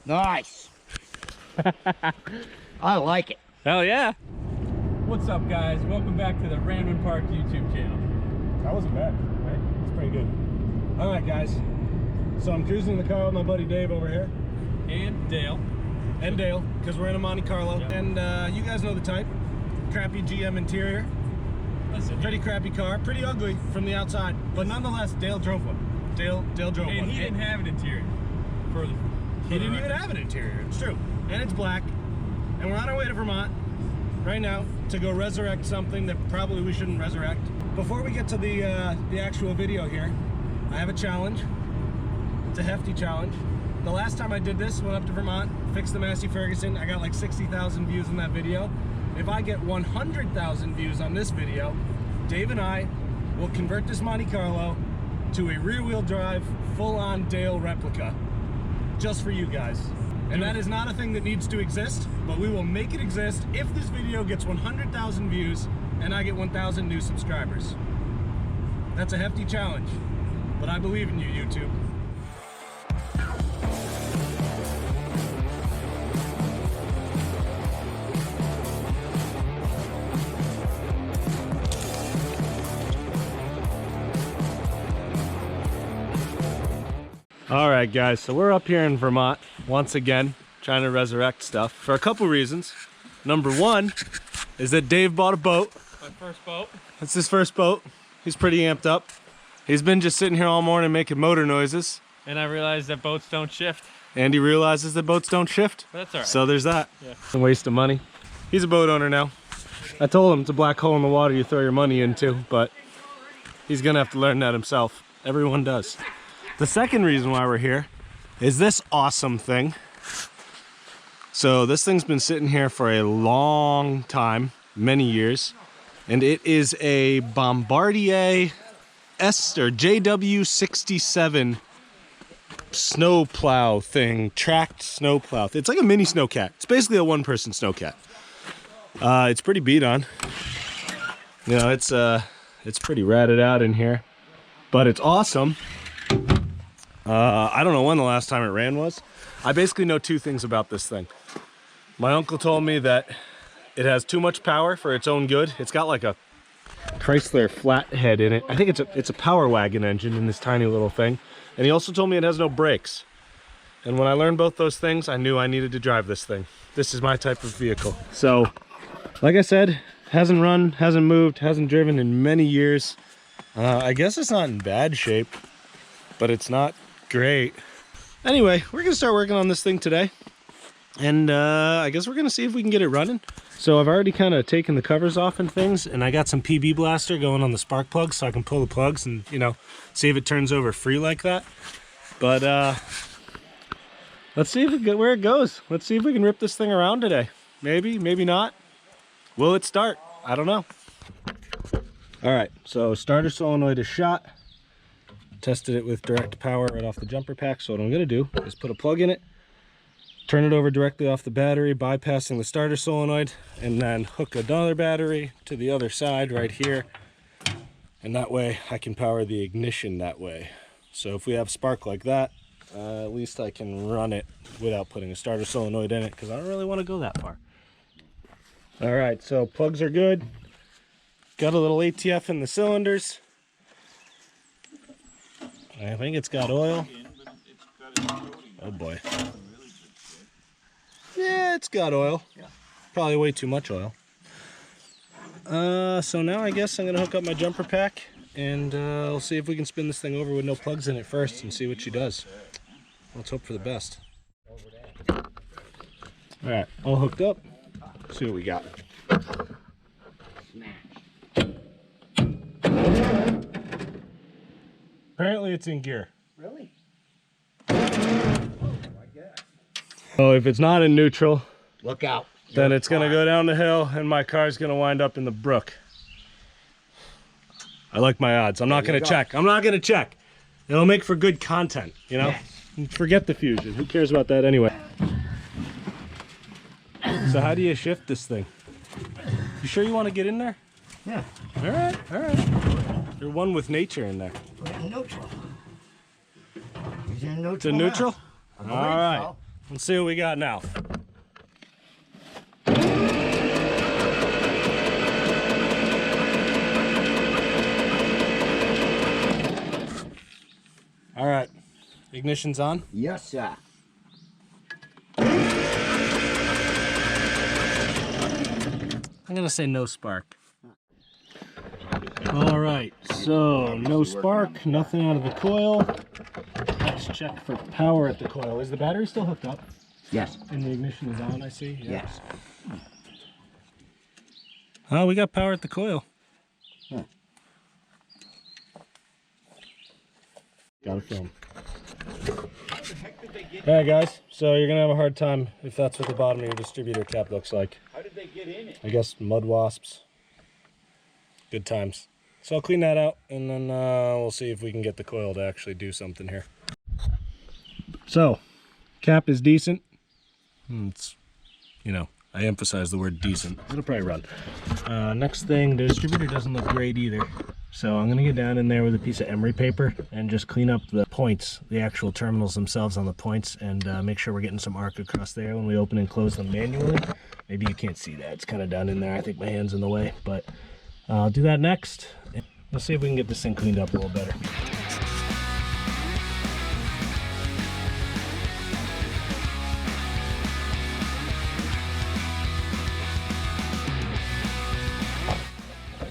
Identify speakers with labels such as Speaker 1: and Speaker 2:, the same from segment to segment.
Speaker 1: Nice. I like it.
Speaker 2: Hell yeah.
Speaker 3: What's up, guys? Welcome back to the RanWhenParked YouTube channel.
Speaker 4: That wasn't bad, right? It's pretty good. All right, guys. So I'm cruising the car with my buddy Dave over here.
Speaker 3: And Dale.
Speaker 4: And Dale, because we're in a Monte Carlo.
Speaker 3: Yep.
Speaker 4: And you guys know the type. Crappy GM interior.
Speaker 3: Listen,
Speaker 4: Pretty crappy car. Pretty ugly from the outside. But nonetheless, Dale drove one. Dale drove one.
Speaker 3: and he didn't have an interior.
Speaker 4: He didn't even have an interior. It's true. And it's black. And we're on our way to Vermont right now to go resurrect something that probably we shouldn't resurrect. Before we get to the actual video here, I have a challenge. It's a hefty challenge. The last time I did this, went up to Vermont, fixed the Massey Ferguson. I got like 60,000 views on that video. If I get 100,000 views on this video, Dave and I will convert this Monte Carlo to a rear-wheel drive, full-on Dale replica, just for you guys. And that is not a thing that needs to exist, but we will make it exist if this video gets 100,000 views and I get 1,000 new subscribers. That's a hefty challenge, but I believe in you, YouTube.
Speaker 2: All right, guys, so we're up here in Vermont once again, trying to resurrect stuff for a couple reasons. Number one is that Dave bought a boat.
Speaker 3: My first boat.
Speaker 2: It's his first boat. He's pretty amped up. He's been just sitting here all morning making motor noises.
Speaker 3: And I realized that boats don't shift.
Speaker 2: And he realizes that boats don't shift.
Speaker 3: But that's all right.
Speaker 2: So there's that.
Speaker 3: Yeah.
Speaker 2: A waste of money. He's a boat owner now. I told him it's a black hole in the water you throw your money into, but he's gonna have to learn that himself. Everyone does. The second reason why we're here is this awesome thing. So this thing's been sitting here for a long time, many years, and it is a Bombardier JW67 snow plow thing, tracked snow plow. It's like a mini snowcat. It's basically a one-person snowcat. It's pretty beat on. You know, it's pretty ratted out in here, but it's awesome. I don't know when the last time it ran was. I basically know two things about this thing. My uncle told me that it has too much power for its own good. It's got like a Chrysler flathead in it. I think it's a power wagon engine in this tiny little thing. And he also told me it has no brakes. And when I learned both those things, I knew I needed to drive this thing. This is my type of vehicle. So, like I said, hasn't run, hasn't moved, hasn't driven in many years. I guess it's not in bad shape, but it's not great. Anyway, we're gonna start working on this thing today, and I guess we're gonna see if we can get it running. So I've already kind of taken the covers off and things, and I got some PB blaster going on the spark plugs so I can pull the plugs and, you know, see if it turns over free like that. But let's see if where it goes. Let's see if we can rip this thing around today. Maybe, maybe not. Will it start? I don't know. All right, so starter solenoid is shot. Tested it with direct power right off the jumper pack. So what I'm gonna do is put a plug in it, turn it over directly off the battery, bypassing the starter solenoid, and then hook another battery to the other side right here. And that way I can power the ignition that way. So if we have spark like that, at least I can run it without putting a starter solenoid in it, because I don't really want to go that far. All right, so plugs are good. Got a little ATF in the cylinders. I think it's got oil. Oh boy. Yeah, it's got oil. Probably way too much oil. So now I guess I'm gonna hook up my jumper pack, and we'll see if we can spin this thing over with no plugs in it first and see what she does. Let's hope for the best. All right, all hooked up. Let's see what we got. Apparently it's in gear.
Speaker 1: Really?
Speaker 2: So if it's not in neutral,
Speaker 1: Look out.
Speaker 2: then it's gonna go down the hill and my car's gonna wind up in the brook. I like my odds. I'm not gonna check. I'm not gonna check. It'll make for good content, you know?
Speaker 1: Yes.
Speaker 2: Forget the Fusion. Who cares about that anyway? So how do you shift this thing? You sure you want to get in there?
Speaker 1: Yeah.
Speaker 2: All right, all right. You're one with nature in there.
Speaker 1: Put it in neutral. Is it in neutral?
Speaker 2: It's in neutral?
Speaker 1: Now?
Speaker 2: All right.
Speaker 4: Let's see what we got now. All right, ignition's on.
Speaker 1: Yes, sir.
Speaker 4: I'm gonna say no spark. All right, so no spark, nothing out of the coil. Let's check for power at the coil. Is the battery still hooked up?
Speaker 1: Yes.
Speaker 4: And the ignition is on, I see?
Speaker 1: Yes.
Speaker 4: Oh, we got power at the coil.
Speaker 1: Huh.
Speaker 4: Gotta film. Alright guys, so you're gonna have a hard time if that's what the bottom of your distributor cap looks like.
Speaker 1: How did they get in it?
Speaker 4: I guess mud wasps. Good times. So I'll clean that out and then we'll see if we can get the coil to actually do something here. So, cap is decent. It's, you know, I emphasize the word decent. It'll probably run. Next thing, the distributor doesn't look great either. So I'm gonna get down in there with a piece of emery paper and just clean up the points, the actual terminals themselves on the points, and make sure we're getting some arc across there when we open and close them manually. Maybe you can't see that, it's kind of down in there. I think my hand's in the way, but I'll do that next. Let's see if we can get this thing cleaned up a little better.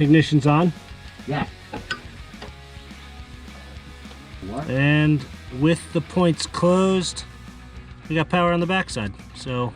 Speaker 4: Ignition's on.
Speaker 1: Yeah. What?
Speaker 4: And with the points closed, we got power on the backside. So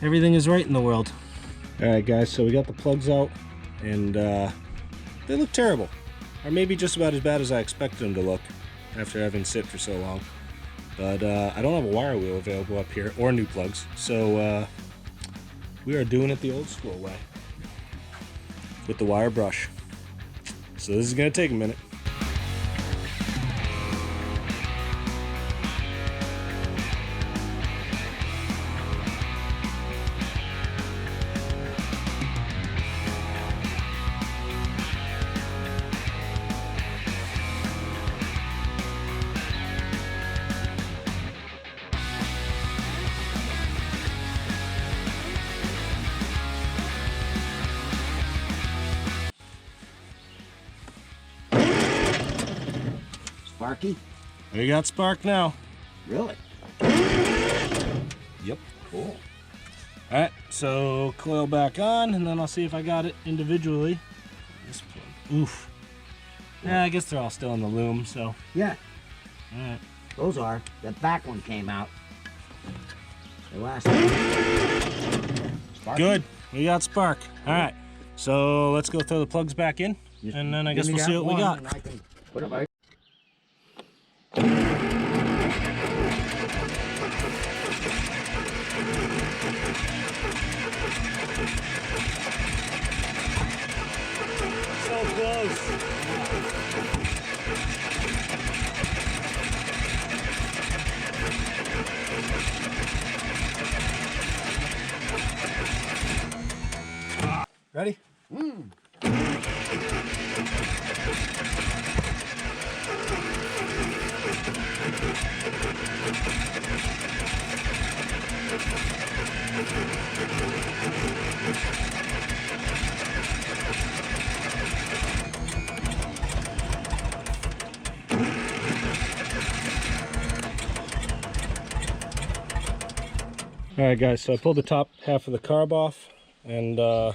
Speaker 4: everything is right in the world. All right, guys, so we got the plugs out and they look terrible. Or maybe just about as bad as I expected them to look after having sit for so long. But I don't have a wire wheel available up here or new plugs. So we are doing it the old school way with the wire brush. So this is gonna take a minute.
Speaker 1: Sparky?
Speaker 4: We got spark now.
Speaker 1: Really?
Speaker 4: Yep.
Speaker 1: Cool.
Speaker 4: All right, so coil back on, and then I'll see if I got it individually. This plug. Oof. Yeah, I guess they're all still in the loom, so.
Speaker 1: Yeah,
Speaker 4: All right.
Speaker 1: those are. The back one came out. The last one. Sparky?
Speaker 4: Good. We got spark. All right. So let's go throw the plugs back in, and then I guess we'll see what we got.
Speaker 1: And I can put it right.
Speaker 4: So close. Ready? All right, guys, so I pulled the top half of the carb off, and it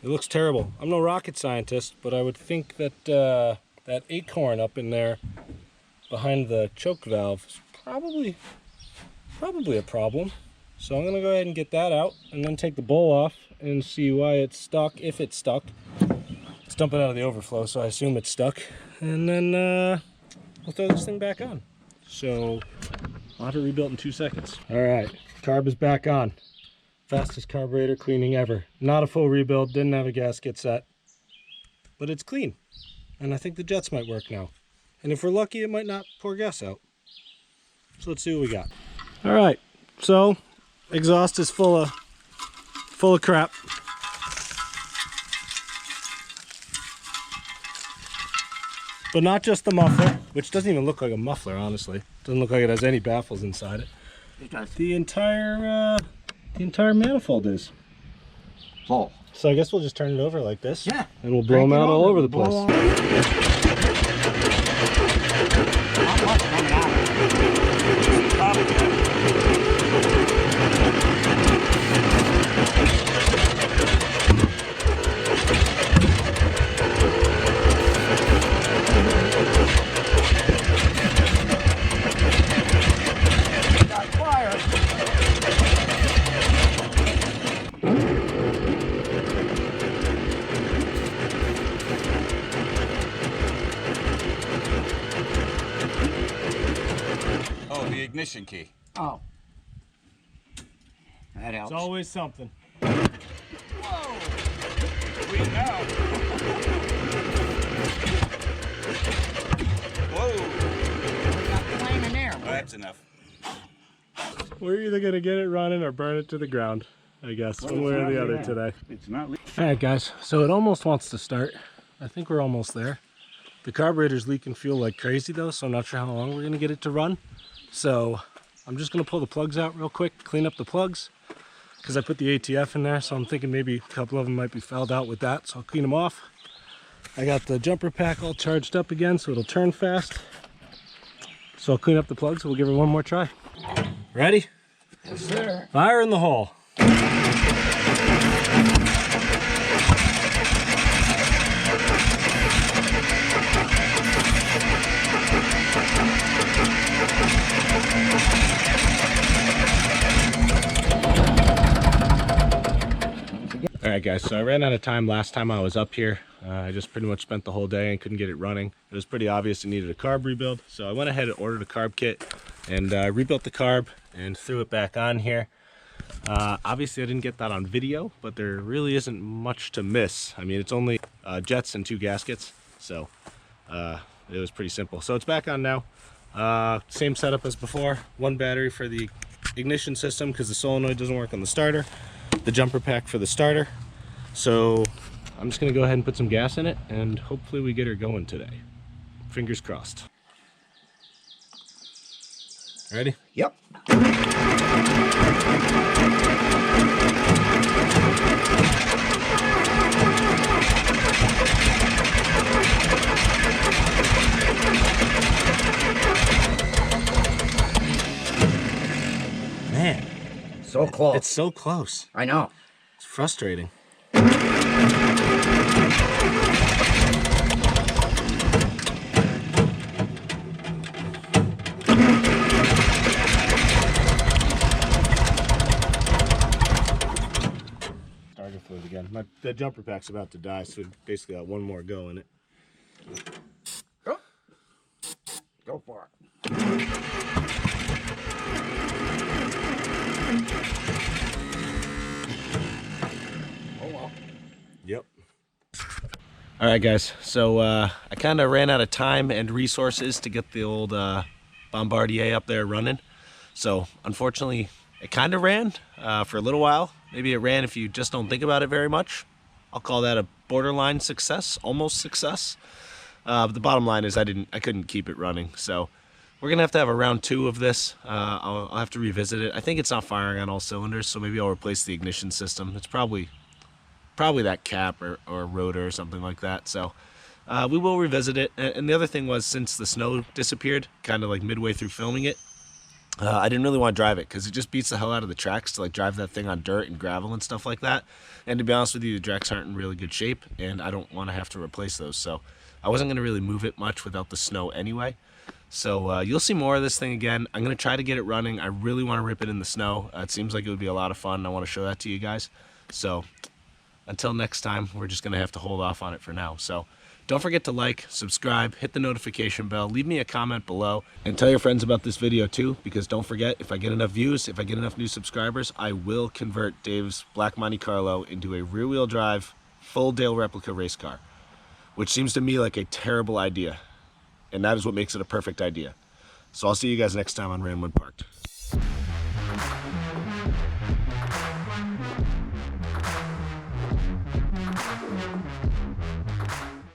Speaker 4: looks terrible. I'm no rocket scientist, but I would think that that acorn up in there behind the choke valve is probably a problem. So I'm gonna go ahead and get that out and then take the bowl off and see why it's stuck, if it's stuck. It's dumping out of the overflow, so I assume it's stuck. And then we'll throw this thing back on. So I'll have it rebuilt in 2 seconds. All right, carb is back on. Fastest carburetor cleaning ever. Not a full rebuild, didn't have a gasket set, but it's clean. And I think the jets might work now. And if we're lucky, it might not pour gas out. So let's see what we got. All right, so exhaust is full of crap. But not just the muffler, which doesn't even look like a muffler, honestly. Doesn't look like it has any baffles inside it.
Speaker 1: Because
Speaker 4: the entire manifold is.
Speaker 1: full.
Speaker 4: So I guess we'll just turn it over like this.
Speaker 1: Yeah.
Speaker 4: And we'll blow them out all over the place.
Speaker 1: Not much coming got fire.
Speaker 5: Oh, the ignition key.
Speaker 1: Oh. That helps.
Speaker 4: It's always something.
Speaker 5: Sweet now. Whoa.
Speaker 1: We got flame in there.
Speaker 5: Oh, that's enough.
Speaker 4: We're either gonna get it running or burn it to the ground, I guess, one way or the other today.
Speaker 5: It's not.
Speaker 4: Alright guys, so it almost wants to start. I think we're almost there. The carburetor's leaking fuel like crazy though, so I'm not sure how long we're gonna get it to run. So I'm just gonna pull the plugs out real quick, clean up the plugs, because I put the ATF in there, so I'm thinking maybe a couple of them might be fouled out with that, so I'll clean them off. I got the jumper pack all charged up again, so it'll turn fast. So I'll clean up the plugs, and we'll give it one more try. Ready?
Speaker 1: Yes, sir.
Speaker 4: Fire in the hole. Alright guys, so I ran out of time last time I was up here. I just pretty much spent the whole day and couldn't get it running. It was pretty obvious it needed a carb rebuild, so I went ahead and ordered a carb kit and rebuilt the carb and threw it back on here. Obviously I didn't get that on video, but there really isn't much to miss. I mean, it's only jets and 2 gaskets, so it was pretty simple. So it's back on now. Same setup as before. 1 battery for the ignition system because the solenoid doesn't work on the starter. The jumper pack for the starter. So I'm just gonna go ahead and put some gas in it and hopefully we get her going today. Fingers crossed. Ready?
Speaker 1: Yep.
Speaker 4: Man,
Speaker 1: So close.
Speaker 4: it's so close.
Speaker 1: I know.
Speaker 4: It's frustrating. Starter fluid again. The jumper pack's about to die, so we basically got one more go in it.
Speaker 1: Go. Go for it. Oh well.
Speaker 4: Yep. All right, guys. So I kind of ran out of time and resources to get the old Bombardier up there running. So unfortunately, it kind of ran for a little while. Maybe it ran if you just don't think about it very much. I'll call that a borderline success, almost success. But the bottom line is I couldn't keep it running. So we're gonna have to have a round 2 of this. I'll have to revisit it. I think it's not firing on all cylinders, so maybe I'll replace the ignition system. It's probably that cap or rotor or something like that. So we will revisit it. And the other thing was, since the snow disappeared, kind of like midway through filming it, I didn't really want to drive it because it just beats the hell out of the tracks to like drive that thing on dirt and gravel and stuff like that. And to be honest with you, the tracks aren't in really good shape and I don't want to have to replace those. So I wasn't going to really move it much without the snow anyway. So you'll see more of this thing again. I'm going to try to get it running. I really want to rip it in the snow. It seems like it would be a lot of fun. I want to show that to you guys. So until next time, we're just going to have to hold off on it for now. So don't forget to like, subscribe, hit the notification bell, leave me a comment below, and tell your friends about this video too, because don't forget, if I get enough views, if I get enough new subscribers, I will convert Dave's Black Monte Carlo into a rear-wheel drive, full Dale replica race car, which seems to me like a terrible idea, and that is what makes it a perfect idea. So I'll see you guys next time on RanWhenParked.